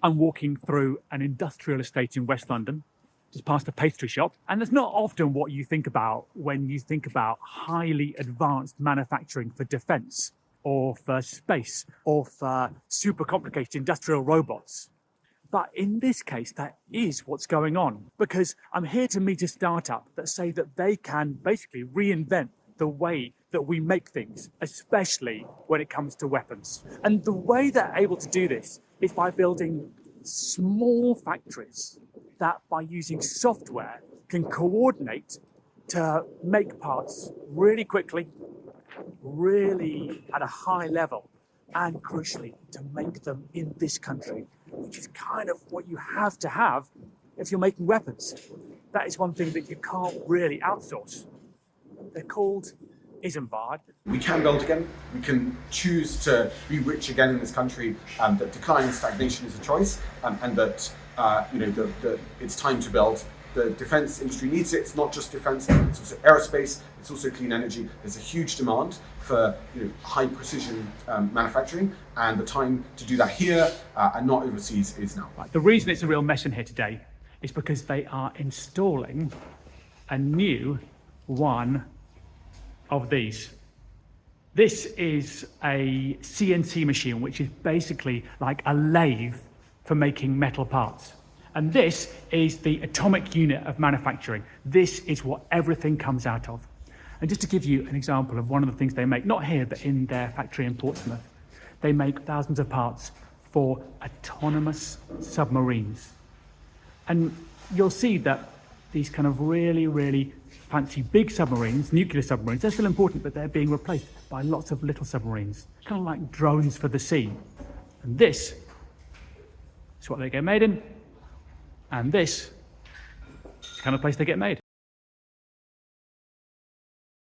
I'm walking through an industrial estate in West London, just past a pastry shop. And that's not often what you think about when you think about highly advanced manufacturing for defense or for space or for super complicated industrial robots. But in this case, that is what's going on, because I'm here to meet a startup that say that they can basically reinvent the way that we make things, especially when it comes to weapons. And the way they're able to do this is by building small factories that, by using software, can coordinate to make parts really quickly, really at a high level, and crucially, to make them in this country, which is kind of what you have to have if you're making weapons. That is one thing that you can't really outsource. They're called Isambard. We can build again. We can choose to be rich again in this country, that decline and stagnation is a choice, and that it's time to build. The defense industry needs it. It's not just defense, it's also aerospace, it's also clean energy. There's a huge demand for high precision manufacturing, and the time to do that here and not overseas is now. The reason it's a real mess in here today is because they are installing a new one of these. This is a CNC machine, which is basically like a lathe for making metal parts. And this is the atomic unit of manufacturing. This is what everything comes out of. And just to give you an example of one of the things they make, not here, but in their factory in Portsmouth, they make thousands of parts for autonomous submarines. And you'll see that these kind of really, really fancy big submarines, nuclear submarines, they're still important, but they're being replaced by lots of little submarines, kind of like drones for the sea. And this is what they get made in. And this is the kind of place they get made.